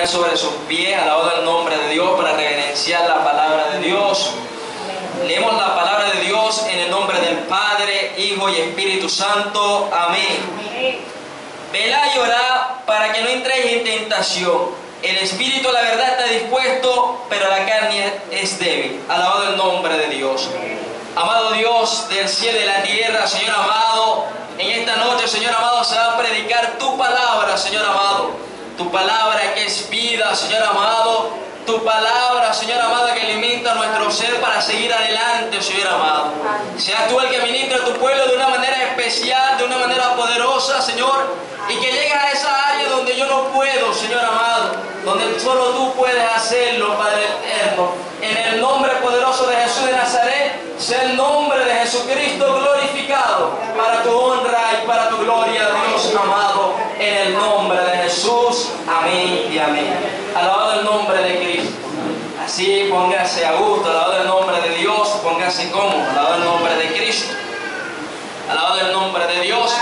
poner sobre sus pies, alabado el nombre de Dios, para reverenciar la palabra de Dios. Leemos la palabra de Dios en el nombre del Padre, Hijo y Espíritu Santo. Amén. Velad y orad para que no entréis en tentación. El espíritu, la verdad, está dispuesto, pero la carne es débil. Alabado el nombre de Dios. Amado Dios del cielo y de la tierra, Señor amado, en esta noche, Señor amado, se va a predicar tu palabra, Señor amado. Tu palabra que es vida, Señor amado. Tu palabra, Señor amado, que alimenta nuestro ser para seguir adelante, Señor amado. Seas tú el que ministra a tu pueblo de una manera especial, de una manera poderosa, Señor. Y que llegues a esa área donde yo no puedo, Señor amado. Donde solo tú puedes hacerlo, Padre eterno. En el nombre poderoso de Jesús de Nazaret, sea el nombre de Jesucristo glorificado para tu honra y para tu gloria, Dios amado. En el nombre de Jesús. Amén y amén. Alabado el nombre de Cristo. Así póngase a gusto, alabado el nombre de Dios, póngase cómodo, alabado el nombre de Cristo. Alabado el nombre de Dios.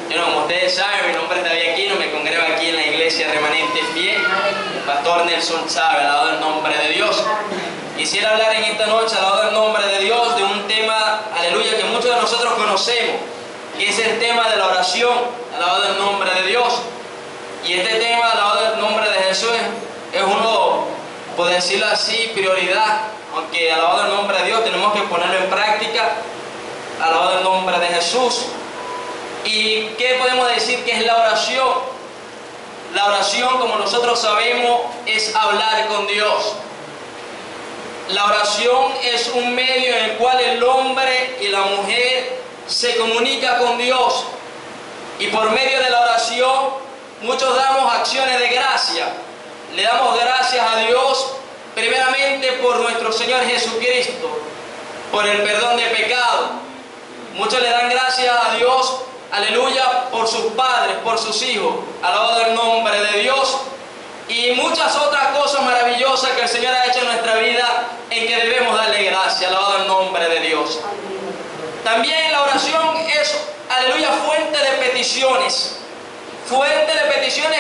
Bueno, como ustedes saben, mi nombre es David Aquino, me congrego aquí en la iglesia Remanente Fiel. El pastor Nelson sabe, alabado el nombre de Dios. Quisiera hablar en esta noche, alabado el nombre de Dios, de un tema, aleluya, que muchos de nosotros conocemos, que es el tema de la oración, alabado el nombre de Dios. Y este tema, alabado el nombre de Jesús, es uno, por decirlo así, prioridad, aunque alabado el nombre de Dios tenemos que ponerlo en práctica, alabado el nombre de Jesús. ¿Y qué podemos decir que es la oración? La oración, como nosotros sabemos, es hablar con Dios. La oración es un medio en el cual el hombre y la mujer se comunican con Dios. Y por medio de la oración, muchos damos acciones de gracia. Le damos gracias a Dios, primeramente por nuestro Señor Jesucristo, por el perdón de pecado. Muchos le dan gracias a Dios, aleluya, por sus padres, por sus hijos, alabado el nombre de Dios, y muchas otras cosas maravillosas que el Señor ha hecho en nuestra vida, en que debemos darle gracias, alabado el nombre de Dios. También la oración es, aleluya, fuente de peticiones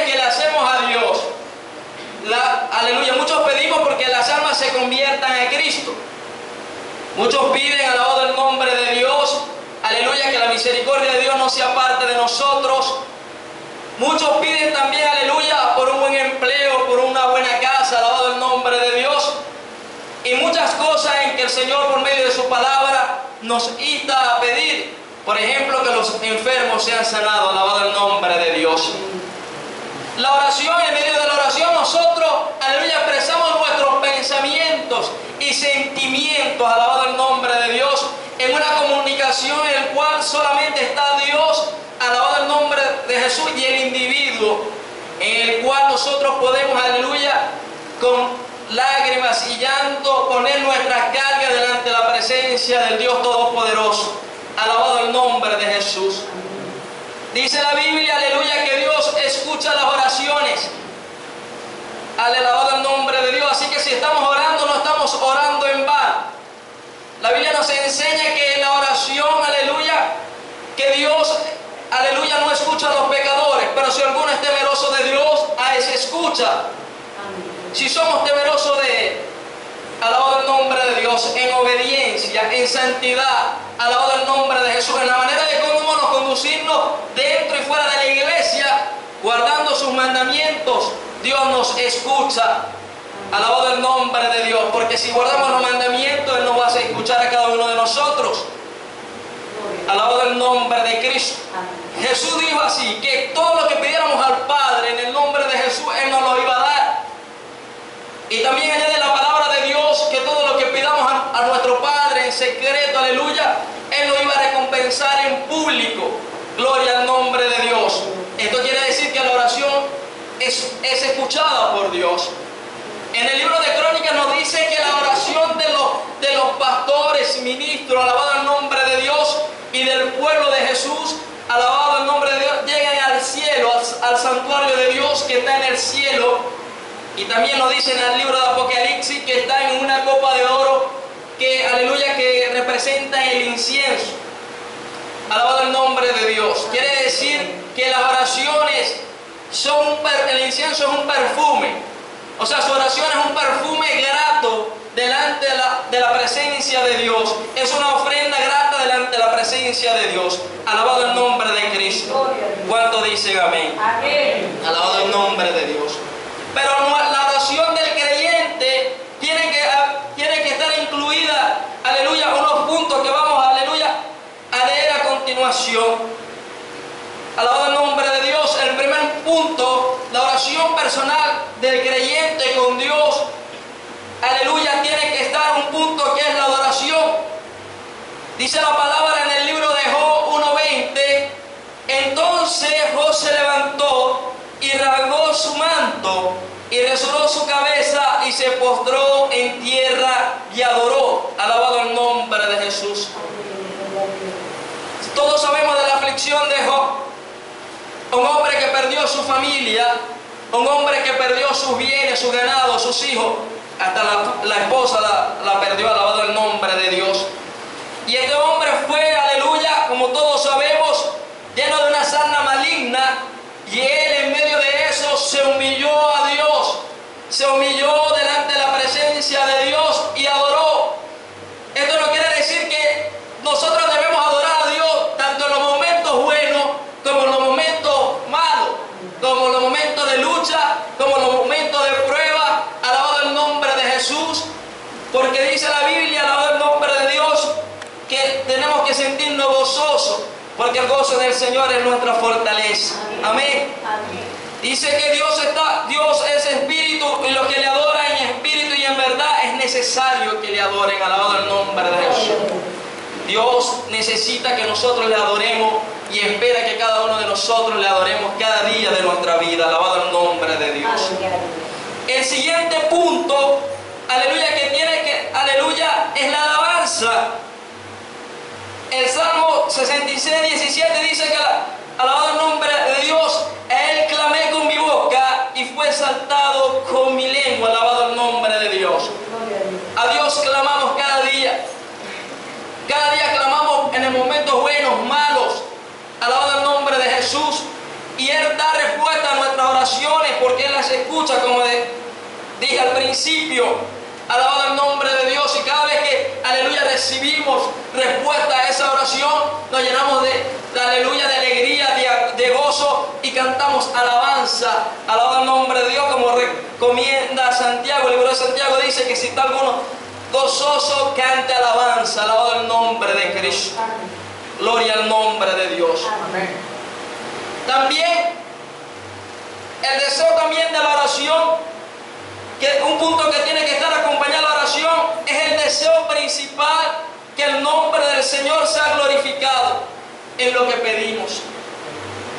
que le hacemos a Dios. Aleluya, muchos pedimos porque las almas se conviertan a Cristo. Muchos piden, alabado el nombre de Dios, aleluya, que la misericordia de Dios no se aparte de nosotros. Muchos piden también, aleluya, por un buen empleo, por una buena casa, alabado el nombre de Dios. Y muchas cosas en que el Señor, por medio de su palabra, nos insta a pedir. Por ejemplo, que los enfermos sean sanados, alabado el nombre de Dios. La oración, en medio de la oración, nosotros, aleluya, expresamos nuestros pensamientos y sentimientos, alabado el nombre de Dios, en una comunicación en la cual solamente está Dios, alabado el nombre de Jesús, y el individuo, en el cual nosotros podemos, aleluya, con lágrimas y llanto, poner nuestras cargas delante de la presencia del Dios Todopoderoso. Alabado el nombre de Jesús. Dice la Biblia, aleluya, que Dios escucha las oraciones. Alabado el nombre de Dios. Así que si estamos orando, no estamos orando en vano. La Biblia nos enseña que la oración, aleluya, que Dios, aleluya, no escucha a los pecadores, pero si alguno es temeroso de Dios, a ese escucha. Si somos temerosos de Él, alabado el nombre de Dios, en obediencia, en santidad, alabado el nombre de Jesús, en la manera de cómo nos conducirnos dentro y fuera de la iglesia, guardando sus mandamientos, Dios nos escucha. Alabado el nombre de Dios, porque si guardamos los mandamientos, Él nos va a escuchar a cada uno de nosotros. Alabado el nombre de Cristo. Jesús dijo así, que todo lo que pidiéramos al Padre en el nombre de Jesús, Él nos lo iba a dar. Y también añade la palabra de Dios, que todo lo que pidamos a nuestro Padre en secreto, aleluya, Él nos iba a recompensar en público. Gloria al nombre de Dios. Esto quiere decir que la oración es escuchada por Dios. En el libro de Crónicas nos dice que la oración de los pastores, ministros, alabado el nombre de Dios, y del pueblo de Jesús, alabado el nombre de Dios, llegan al cielo, al santuario de Dios que está en el cielo. Y también nos dice en el libro de Apocalipsis que está en una copa de oro que, aleluya, que representa el incienso. Alabado el nombre de Dios. Quiere decir que las oraciones el incienso es un perfume. O sea, su oración es un perfume grato delante de la presencia de Dios. Es una ofrenda grata delante de la presencia de Dios. Alabado el nombre de Cristo. ¿Cuánto dicen amén? Amén. Alabado el nombre de Dios. Pero la oración del creyente tiene que estar incluida, aleluya, unos puntos que vamos, aleluya, a leer a continuación. Alabado el nombre de Dios. El primer punto, la oración personal del creyente con Dios, aleluya, tiene que estar un punto que es la adoración. Dice la palabra en el libro de Job 1:20: entonces Job se levantó y rasgó su manto y resuró su cabeza y se postró en tierra y adoró. Alabado el nombre de Jesús. Todos sabemos de la aflicción de Job. Un hombre que perdió su familia, un hombre que perdió sus bienes, su ganado, sus hijos, hasta la esposa la perdió. Alabado el nombre de Dios. Y este hombre fue, aleluya, como todos sabemos, lleno de una sarna maligna, y él en medio de eso se humilló a Dios, se humilló delante de la presencia de Dios y adoró. Esto no quiere decir que nosotros debemos adorar a Dios tanto en los momentos buenos como en los momentos malos, como en los momentos de lucha, como en los momentos de prueba. Alabado el nombre de Jesús, porque dice la Biblia, alabado el nombre de Dios, que tenemos que sentirnos gozosos, porque el gozo del Señor es nuestra fortaleza. Amén. Dice que Dios es espíritu, y los que le adoran en espíritu y en verdad es necesario que le adoren. Alabado el nombre de Jesús. Dios necesita que nosotros le adoremos y espera que cada uno de nosotros le adoremos cada día de nuestra vida. Alabado el nombre de Dios. El siguiente punto, aleluya, aleluya, es la alabanza. El Salmo 66:17 dice que alabado el nombre de Dios, a Él clamé con mi boca y fue exaltado con mi lengua. Alabado el nombre de Dios. A Dios clamamos cada día. Cada día clamamos en el momentos buenos, malos. Alabado el nombre de Jesús. Y Él da respuesta a nuestras oraciones porque Él las escucha, como dije al principio. Alabado el nombre de Dios. Y cada vez que, aleluya, recibimos respuesta a esa oración, nos llenamos de aleluya, de alegría, de gozo, y cantamos alabanza. Alabado el nombre de Dios, como recomienda Santiago. El libro de Santiago dice que si está alguno gozoso, cante alabanza. Alabado el nombre de Cristo. Gloria al nombre de Dios. Amén. También el deseo también de la oración, que un punto que tiene que estar acompañado a la oración, es el deseo principal, que el nombre del Señor sea glorificado en lo que pedimos.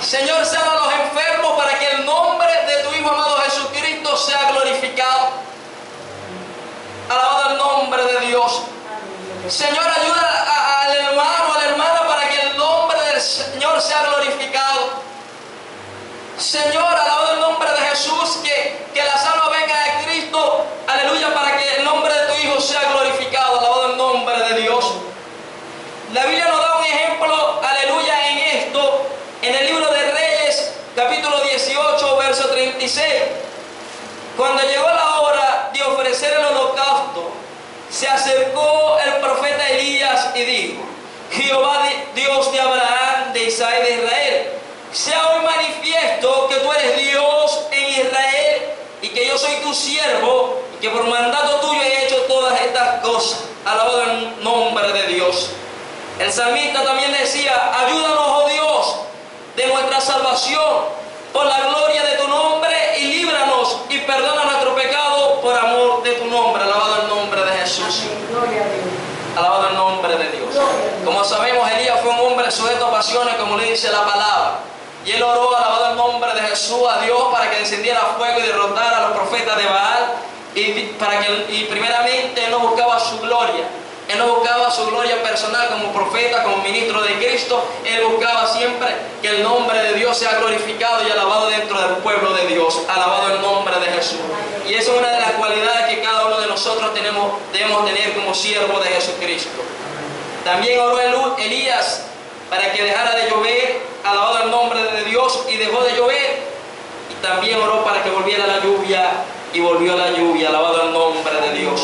Señor, sana a los enfermos para que el nombre de tu Hijo amado Jesucristo sea glorificado. Alabado el nombre de Dios. Señor, ayuda al hermano, a la hermana, para que el nombre del Señor sea glorificado. Señor, alabado el nombre de Jesús, que la salva venga de Cristo, aleluya, para que el nombre de tu Hijo sea glorificado. Alabado el nombre de Dios. La Biblia nos da un ejemplo, aleluya, en esto, en el libro de Reyes, capítulo 18, verso 36. Cuando llegó la hora de ofrecer el holocausto, se acercó el profeta Elías y dijo: Jehová, Dios de Abraham, de Isaac y de Israel, sea hoy manifiesto que tú eres Dios en Israel, y que yo soy tu siervo, y que por mandato tuyo he hecho todas estas cosas. Alabado el nombre de Dios. El salmista también decía: ayúdanos, oh Dios, de nuestra salvación, por la gloria de tu nombre, y líbranos y perdona nuestro pecado por amor de tu nombre. Alabado el nombre de Jesús. Alabado el nombre de Dios. Como sabemos, Elías fue un hombre sujeto a pasiones, como le dice la palabra. Y él oró, alabado el nombre de Jesús, a Dios para que descendiera fuego y derrotara a los profetas de Baal. Y primeramente él no buscaba su gloria. Él no buscaba su gloria personal como profeta, como ministro de Cristo. Él buscaba siempre que el nombre de Dios sea glorificado y alabado dentro del pueblo de Dios. Alabado el nombre de Jesús. Y esa es una de las cualidades que cada uno de nosotros debemos tener como siervo de Jesucristo. También oró Elías para que dejara de llover. Alabado el nombre de Dios. Y dejó de llover. también oró para que volviera la lluvia y volvió la lluvia. Alabado el nombre de Dios.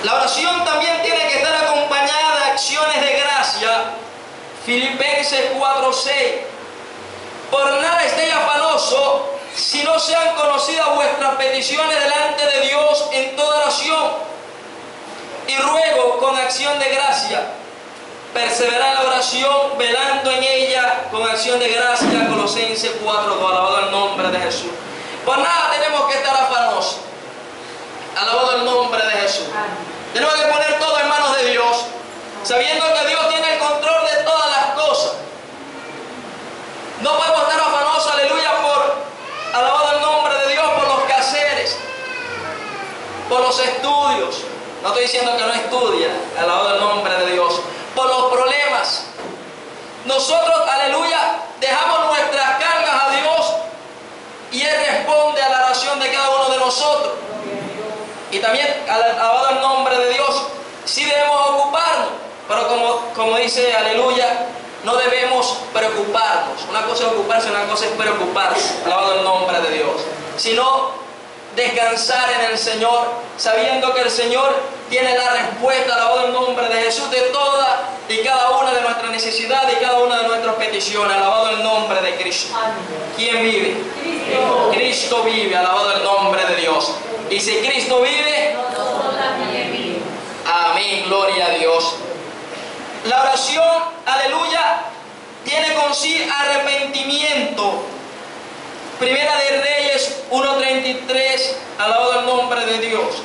La oración también tiene que estar acompañada de acciones de gracia. Filipenses 4:6. Por nada estéis afanosos, si no sean conocidas vuestras peticiones delante de Dios en toda oración y ruego con acción de gracia. Perseverar en la oración, velando en ella con acción de gracia. Colosenses 4:2. Alabado el nombre de Jesús. Por nada tenemos que estar afanosos. Alabado el nombre de Jesús. Tenemos que poner todo en manos de Dios, sabiendo que Dios tiene el control de todas las cosas. No podemos estar afanosos, aleluya, alabado el nombre de Dios, por los quehaceres, por los estudios. No estoy diciendo que no estudia, alabado el nombre de Dios. Por los problemas. Nosotros, aleluya, dejamos nuestras cargas a Dios y Él responde a la oración de cada uno de nosotros. Y también, alabado el nombre de Dios, sí debemos ocuparnos, pero como dice, aleluya, no debemos preocuparnos. Una cosa es ocuparse, una cosa es preocuparse, alabado el nombre de Dios. Sino descansar en el Señor, sabiendo que el Señor tiene la respuesta, alabado el nombre de Jesús, de todas y cada una de nuestras necesidades y cada una de nuestras peticiones. Alabado el nombre de Cristo. ¿Quién vive? Cristo vive, alabado el nombre de Dios. Y si Cristo vive, nosotros también vivimos. Amén, gloria a Dios. La oración, aleluya, tiene con sí arrepentimiento. Primera de Reyes 1:33, alabado el nombre de Dios.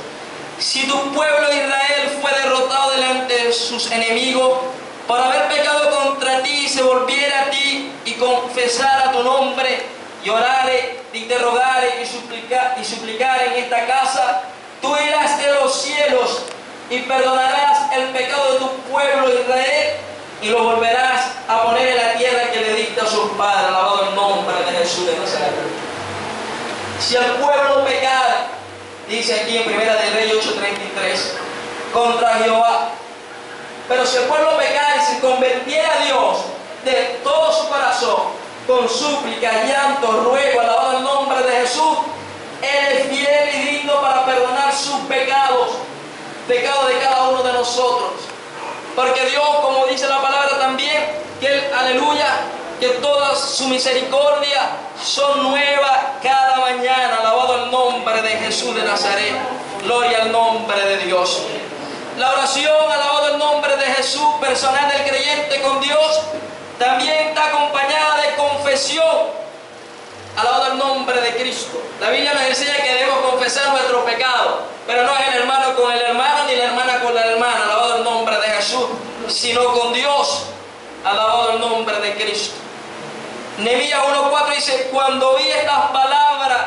Si tu pueblo Israel fue derrotado delante de sus enemigos por haber pecado contra ti y se volviera a ti y confesara tu nombre y orare y te rogare y suplicar en esta casa, tú irás de los cielos y perdonarás el pecado de tu pueblo Israel y lo volverás a poner en la tierra que le diste a sus padres. Alabado el nombre de Jesús de Nazaret. Si el pueblo pecara, dice aquí en Primera de Reyes 8:33, contra Jehová, pero si el pueblo pecara y se convirtiera a Dios de todo su corazón, con súplicas, llanto, ruego, alabado el nombre de Jesús, Él es fiel y digno para perdonar sus pecados, pecados de cada uno de nosotros. Porque Dios, como dice la palabra también, que Él, aleluya, que toda su misericordia son nuevas cada mañana. Alabado el nombre de Jesús de Nazaret. Gloria al nombre de Dios. La oración, alabado el nombre de Jesús, personal del creyente con Dios, también está acompañada de confesión. Alabado el nombre de Cristo. La Biblia nos enseña que debemos confesar nuestros pecados, pero no es el hermano con el hermano ni la hermana con la hermana, alabado el nombre de Jesús, sino con Dios, alabado el nombre de Cristo. Nehemías 1:4 dice: cuando oí estas palabras,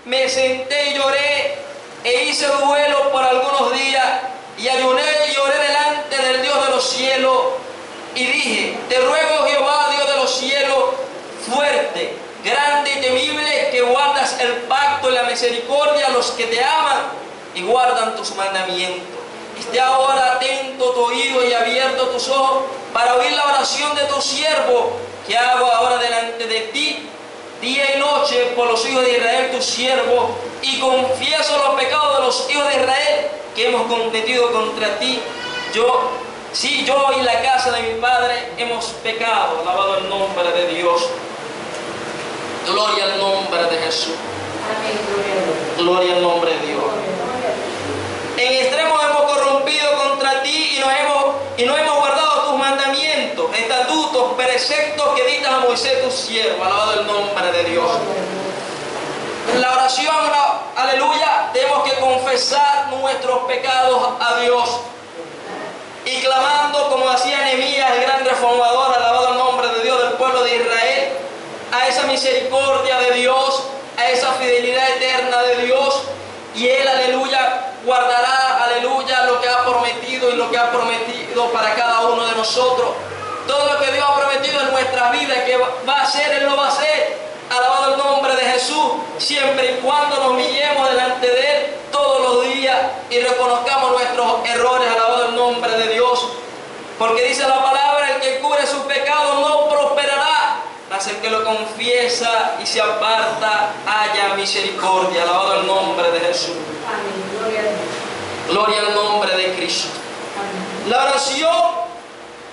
me senté y lloré e hice duelo por algunos días y ayuné y oré delante del Dios de los cielos y dije: te ruego, Jehová, Dios de los cielos, fuerte, grande y temible, que guardas el pacto y la misericordia a los que te aman y guardan tus mandamientos. Esté ahora atento tu oído y abierto tus ojos para oír la oración de tu siervo que hago ahora delante de ti, día y noche, por los hijos de Israel, tu siervo, y confieso los pecados de los hijos de Israel que hemos cometido contra ti. Yo y la casa de mi padre hemos pecado. Alabado el nombre de Dios. Gloria al nombre de Jesús. Gloria al nombre de Dios. En extremo hemos corrompido contra ti y no hemos guardado tus mandamientos, estatutos, preceptos que dictas a Moisés tu siervo. Alabado el nombre de Dios. La oración, aleluya, tenemos que confesar nuestros pecados a Dios y clamando, como hacía Nehemías, el gran reformador, alabado el nombre de Dios, del pueblo de Israel, a esa misericordia de Dios, a esa fidelidad eterna de Dios, y Él, aleluya, guardará, aleluya, lo que ha prometido y lo que ha prometido para cada uno de nosotros. Todo lo que Dios ha prometido en nuestra vida que va a hacer, Él lo va a hacer. Alabado el nombre de Jesús, siempre y cuando nos humillemos delante de Él todos los días y reconozcamos nuestros errores. Alabado el nombre de Dios, porque dice la palabra: el que cubre sus pecados no prosperará, mas el que lo confiesa y se aparta halla misericordia. Alabado el nombre de Jesús. Gloria al nombre de Cristo. La oración,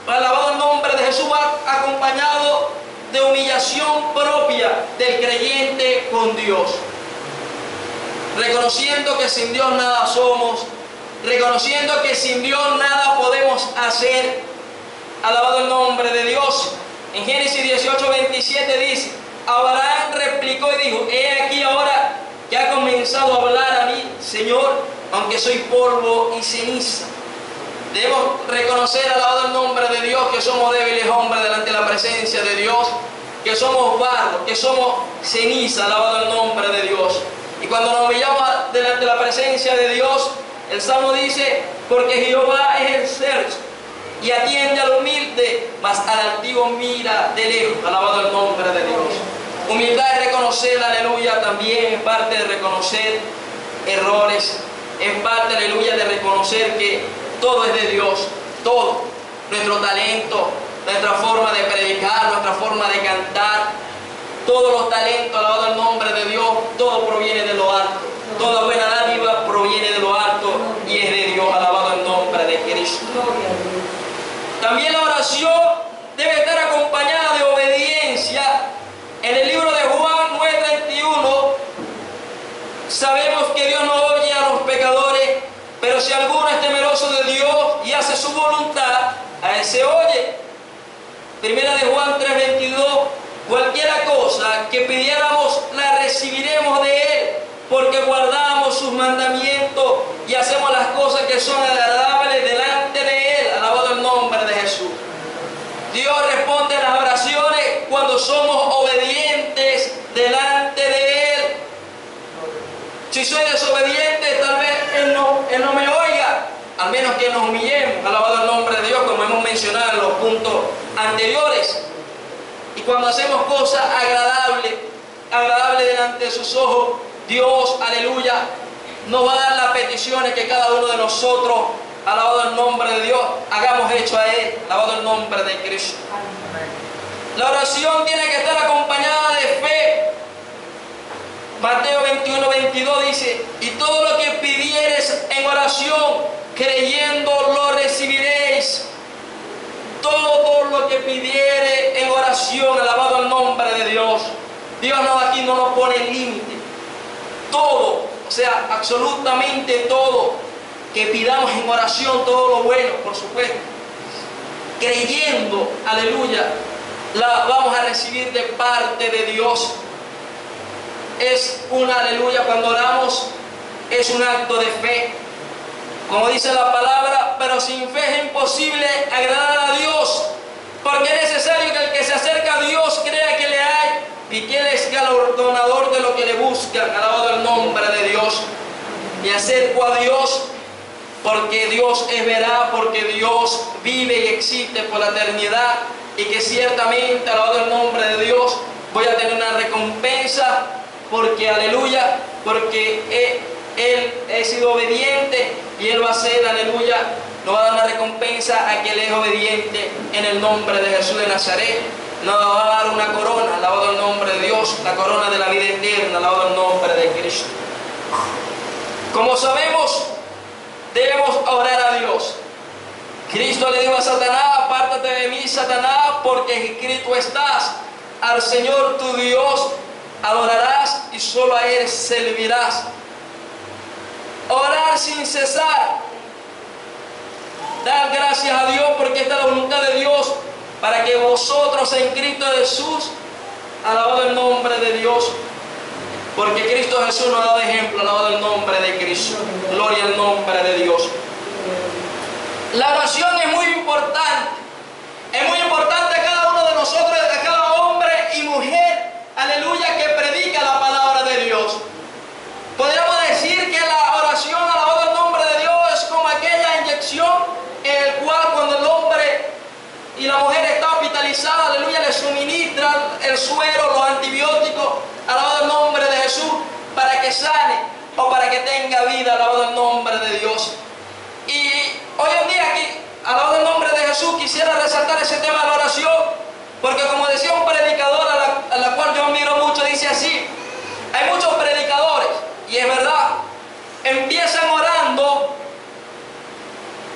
alabado el nombre de Jesús, va acompañado de humillación propia del creyente con Dios. Reconociendo que sin Dios nada somos, reconociendo que sin Dios nada podemos hacer. Alabado el nombre de Dios. En Génesis 18:27 dice: Abraham replicó y dijo: he aquí ahora que ha comenzado a hablar a mí, Señor, aunque soy polvo y ceniza. Debemos reconocer, alabado el nombre de Dios, que somos débiles hombres delante de la presencia de Dios, que somos barro, que somos ceniza, alabado el nombre de Dios. Y cuando nos humillamos delante de la presencia de Dios, el Salmo dice: porque Jehová es el cerco y atiende al humilde, mas al altivo mira de lejos. Alabado el nombre de Dios. Humildad es reconocer, aleluya, también es parte de reconocer errores, es parte, aleluya, de reconocer que todo es de Dios, todo, nuestro talento, nuestra forma de predicar, nuestra forma de cantar, todos los talentos, alabado el nombre de Dios, todo proviene de lo alto. Toda buena dádiva proviene de lo alto y es de Dios, alabado el nombre de Cristo. También la oración debe estar acompañada de obediencia. En el libro de Juan 9:31 sabemos que Dios no oye a los pecadores, pero si alguno es temeroso de Dios y hace su voluntad, a él se oye. Primera de Juan 3:22: cualquiera cosa que pidiéramos la recibiremos de Él, porque guardamos sus mandamientos y hacemos las cosas que son agradables delante de Él. Alabado el nombre de Jesús. Dios responde a las oraciones cuando somos obedientes delante de Él. Si soy desobediente, tal vez Él no me oiga, al menos que nos humillemos. Alabado el nombre de Dios, como hemos mencionado en los puntos anteriores. Y cuando hacemos cosas agradables delante de sus ojos, Dios, aleluya, nos va a dar las peticiones que cada uno de nosotros, alabado el nombre de Dios, hagamos hecho a Él, alabado el nombre de Cristo. La oración tiene que estar acompañada de fe. Mateo 21:22 dice: y todo lo que pidieres en oración, creyendo lo recibiréis. Todo lo que pidiere en oración, alabado el nombre de Dios. Dios aquí no nos pone límite. Todo, o sea, absolutamente todo que pidamos en oración, todo lo bueno, por supuesto, creyendo, aleluya, la vamos a recibir de parte de Dios. Es una, aleluya, cuando oramos, es un acto de fe. Como dice la palabra: pero sin fe es imposible agradar a Dios, porque es necesario que el que se acerca a Dios crea que le hay y que Él es galardonador de lo que le buscan. Alabado el nombre de Dios. Me acerco a Dios porque Dios es veraz, porque Dios vive y existe por la eternidad, y que ciertamente, alabado el nombre de Dios, voy a tener una recompensa, porque, aleluya, porque Él ha sido obediente y Él va a ser, aleluya, nos va a dar una recompensa a quien es obediente en el nombre de Jesús de Nazaret. Nos va a dar una corona, alabado el nombre de Dios, la corona de la vida eterna, alabado el nombre de Cristo. Como sabemos, debemos orar a Dios. Cristo le dijo a Satanás: apártate de mí, Satanás, porque escrito estás: al Señor tu Dios adorarás y solo a Él servirás. Orar sin cesar. Dar gracias a Dios, porque esta es la voluntad de Dios, para que vosotros en Cristo Jesús, alabado el nombre de Dios, porque Cristo Jesús nos ha dado ejemplo, alabado el nombre de Cristo. Gloria al nombre de Dios. La oración es muy importante. Es muy importante a cada uno de nosotros, a cada hombre y mujer, aleluya, que predica la palabra de Dios. Podríamos decir que la oración, alabado el nombre de Dios, es como aquella inyección en el cual, cuando el hombre y la mujer está hospitalizada, aleluya, le suministran el suero, los antibióticos, alabado el nombre de Jesús, para que sane o para que tenga vida, alabado el nombre de Dios. Y hoy en día aquí, alabado el nombre de Jesús, quisiera resaltar ese tema de la oración, porque como decía un predicador, Hay muchos predicadores, y es verdad, empiezan orando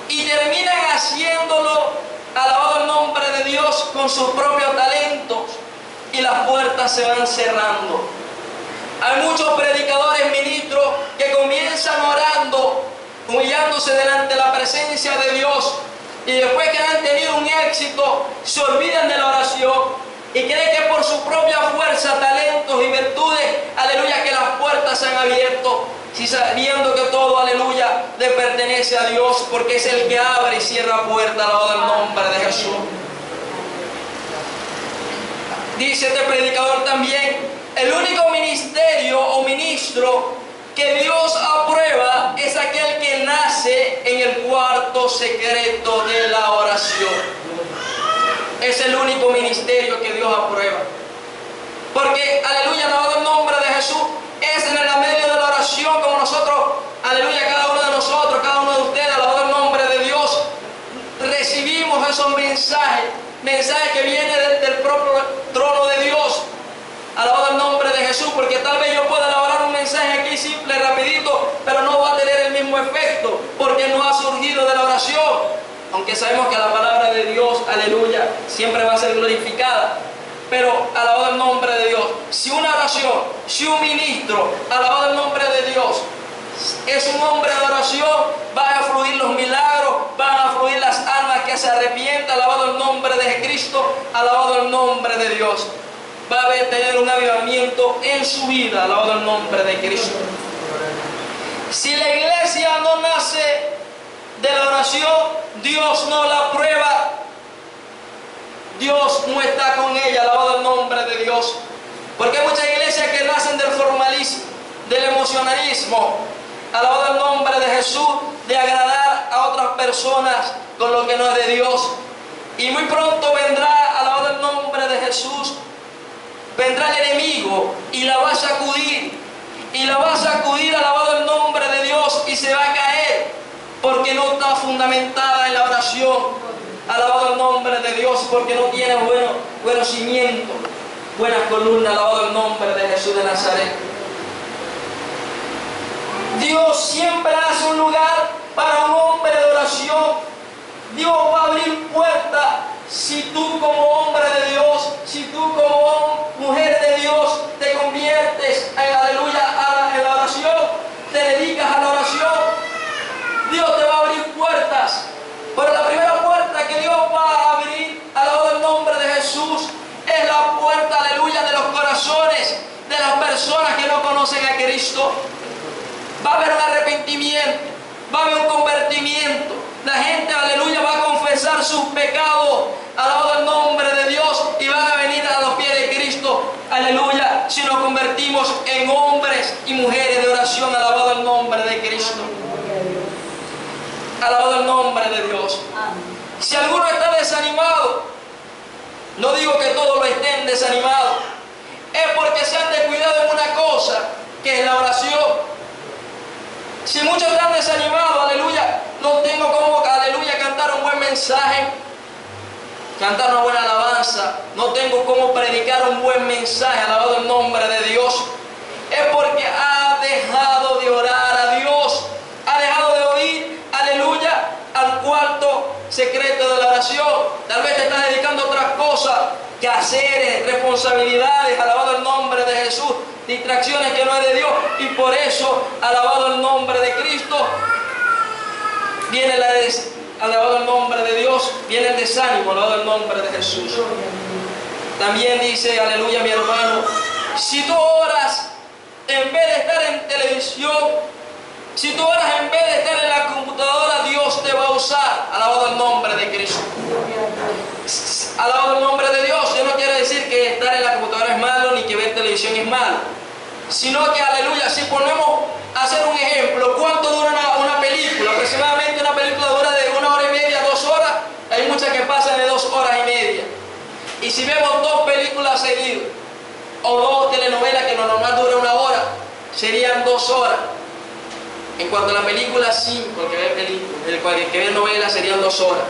y terminan haciéndolo, alabado el nombre de Dios, con sus propios talentos, y las puertas se van cerrando. Hay muchos predicadores, ministros, que comienzan orando, humillándose delante de la presencia de Dios, y después que han tenido un éxito, se olvidan de la oración y creen que por su propia fuerza, talentos y virtudes, aleluya, que las puertas se han abierto, si sabiendo que todo, aleluya, le pertenece a Dios, porque es el que abre y cierra puertas, alabado el nombre de Jesús. Dice este predicador también: el único ministerio o ministro que Dios aprueba es aquel que nace en el cuarto secreto de la oración. Es el único ministerio que Dios aprueba. Porque, aleluya, alabado el nombre de Jesús, es en el medio de la oración como nosotros, aleluya, cada uno de nosotros, cada uno de ustedes, alabado el nombre de Dios, recibimos esos mensajes que vienen del propio trono de Dios. Alabado el nombre de Jesús, porque tal vez yo pueda elaborar un mensaje aquí simple, rapidito, pero no va a tener el mismo efecto, porque no ha surgido de la oración. Aunque sabemos que la palabra de Dios, aleluya, siempre va a ser glorificada. Pero, alabado el nombre de Dios, si una oración, si un ministro, alabado el nombre de Dios, es un hombre de oración, van a fluir los milagros, van a fluir las almas que se arrepientan, alabado el nombre de Cristo, alabado el nombre de Dios. Va a tener un avivamiento en su vida, alabado el nombre de Cristo. Si la iglesia no nace de la oración, Dios no la aprueba. Dios no está con ella, alabado el nombre de Dios. Porque hay muchas iglesias que nacen del formalismo, del emocionalismo, alabado el nombre de Jesús, de agradar a otras personas con lo que no es de Dios. Y muy pronto vendrá, alabado el nombre de Jesús, vendrá el enemigo y la va a sacudir. Y la va a sacudir, alabado el nombre de Dios, y se va a caer, porque no está fundamentada en la oración, alabado el nombre de Dios, porque no tiene buenos cimientos, buenas columnas, alabado el nombre de Jesús de Nazaret. Dios siempre hace un lugar para un hombre de oración. Dios va a abrir puertas si tú como hombre de Dios, si tú como mujer de Dios te conviertes en, aleluya, en la oración, te dedicas a la oración. Dios te va a abrir puertas. Pero la primera puerta que Dios va a abrir, alabado el nombre de Jesús, es la puerta, aleluya, de los corazones de las personas que no conocen a Cristo. Va a haber un arrepentimiento, va a haber un convertimiento. La gente, aleluya, va a confesar sus pecados, alabado el nombre de Dios, y van a venir a los pies de Cristo, aleluya, si nos convertimos en hombres y mujeres de oración, alabado el nombre de Cristo. Alabado el nombre de Dios. Si alguno está desanimado, no digo que todos lo estén desanimados, es porque se han descuidado en una cosa, que es la oración. Si muchos están desanimados, aleluya, no tengo como, aleluya, cantar un buen mensaje, cantar una buena alabanza, no tengo cómo predicar un buen mensaje, alabado el nombre de Dios, es porque ha dejado de orar a Dios, ha dejado de oír, aleluya, al cuarto secreto de la oración. Tal vez te estás dedicando a otras cosas, quehaceres, responsabilidades, alabado el nombre de Jesús, distracciones que no es de Dios, y por eso, alabado el nombre de Cristo, viene alabado el nombre de Dios, viene el desánimo, alabado el nombre de Jesús. También dice, aleluya, mi hermano, si tú oras en vez de estar en televisión, si tú oras en vez de estar en la computadora, Dios te va a usar, alabado el nombre de Cristo. Alabado el nombre de Dios. Yo no quiero decir que estar en la computadora es malo, ni que ver televisión es malo, sino que, aleluya, si ponemos a hacer un ejemplo, ¿cuánto dura una película? Aproximadamente una película dura de 1 hora y media, 2 horas. Hay muchas que pasan de 2 horas y media. Y si vemos 2 películas seguidas, o 2 telenovelas que normal dura 1 hora, serían 2 horas. En cuanto a la película, 5, el que ve novela serían 2 horas.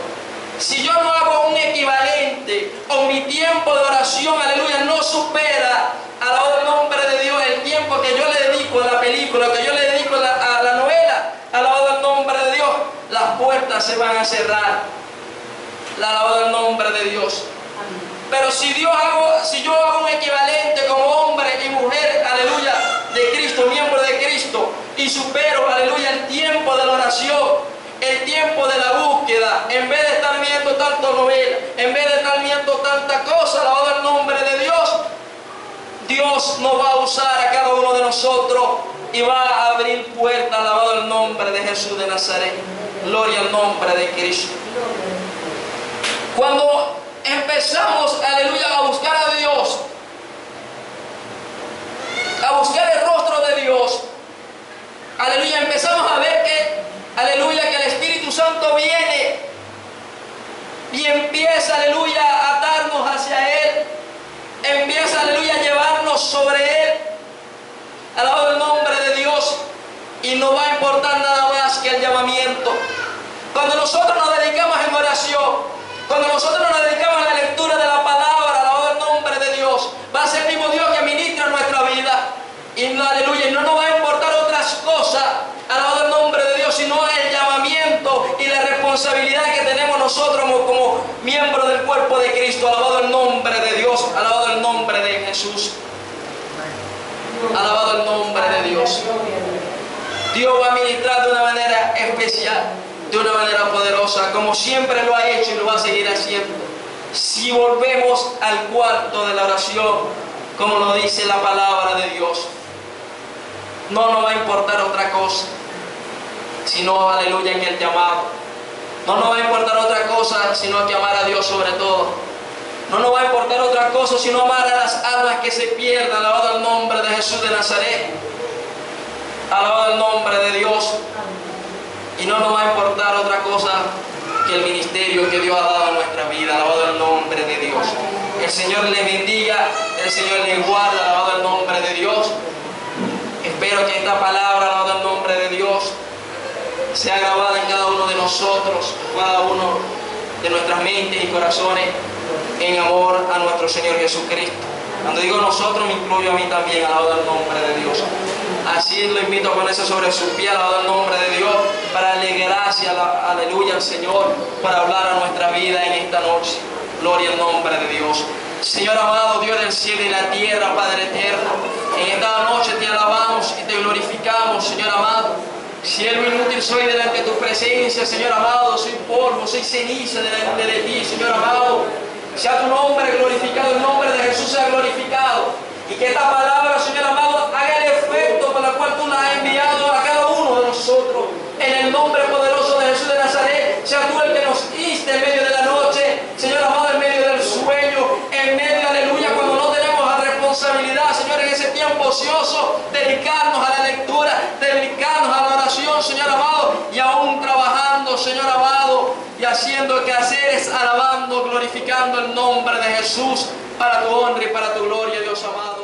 Si yo no hago un equivalente o mi tiempo de oración, aleluya, no supera, alabado el nombre de Dios, el tiempo que yo le dedico a la película, que yo le dedico a la novela, alabado el nombre de Dios, las puertas se van a cerrar. Alabado el nombre de Dios. Pero si yo hago un equivalente como hombre y mujer, aleluya, de Cristo, miembro de Cristo, y supero, aleluya, el tiempo de la oración, el tiempo de la búsqueda, en vez de estar viendo tanto novela, en vez de estar viendo tanta cosa, alabado el nombre de Dios, Dios nos va a usar a cada uno de nosotros y va a abrir puertas, alabado el nombre de Jesús de Nazaret. Gloria al nombre de Cristo. Cuando empezamos, aleluya, a buscar a Dios, a buscar el rostro de Dios, aleluya, empezamos a ver que, aleluya, que el Espíritu Santo viene y empieza, aleluya, a atarnos hacia Él, empieza, aleluya, a llevarnos sobre Él, alabado el nombre de Dios, y no va a importar nada más que el llamamiento. Cuando nosotros nos dedicamos en oración, cuando nosotros nos dedicamos a la lectura de la palabra, alabado el nombre de Dios, va a ser el mismo Dios que ministra nuestra vida. Y aleluya, y no nos va a importar otras cosas, alabado el nombre de Dios, sino el llamamiento y la responsabilidad que tenemos nosotros como miembros del cuerpo de Cristo. Alabado el nombre de Dios, alabado el nombre de Jesús, alabado el nombre de Dios. Dios va a ministrar de una manera especial, de una manera poderosa, como siempre lo ha hecho y lo va a seguir haciendo. Si volvemos al cuarto de la oración, como lo dice la palabra de Dios, no nos va a importar otra cosa, sino, aleluya, en el llamado. No nos va a importar otra cosa, sino que amar a Dios sobre todo. No nos va a importar otra cosa, sino amar a las almas que se pierdan, alabado el nombre de Jesús de Nazaret. Alabado el nombre de Dios. Y no nos va a importar otra cosa que el ministerio que Dios ha dado a nuestra vida. Alabado el nombre de Dios. El Señor les bendiga, el Señor les guarda, alabado el nombre de Dios. Espero que esta palabra, alabado el nombre de Dios, sea grabada en cada uno de nosotros, cada uno de nuestras mentes y corazones, en amor a nuestro Señor Jesucristo. Cuando digo nosotros, me incluyo a mí también, alabado el nombre de Dios. Así lo invito a ponerse sobre su pie, alabado el nombre de Dios, para darle gracias, aleluya, al Señor, para hablar a nuestra vida en esta noche. Gloria al nombre de Dios. Señor amado, Dios del cielo y la tierra, Padre eterno, en esta noche te alabamos y te glorificamos, Señor amado. Siervo inútil soy delante de tu presencia, Señor amado, soy polvo, soy ceniza delante de ti, Señor amado. Sea tu nombre glorificado, el nombre de Jesús sea glorificado. Y que esta palabra, Señor amado, haga el efecto por el cual tú la has enviado a cada uno de nosotros. En el nombre poderoso de Jesús de Nazaret, sea tú el que nos inste en medio de la noche, Señor amado, en medio del sueño, en medio, aleluya, cuando no tenemos la responsabilidad, Señor, en ese tiempo ocioso, dedicarnos a la lectura, dedicarnos a la oración, Señor amado, y aún trabajando, Señor amado, y haciendo quehaceres, alabando, glorificando el nombre de Jesús, para tu honra y para tu gloria, Dios amado.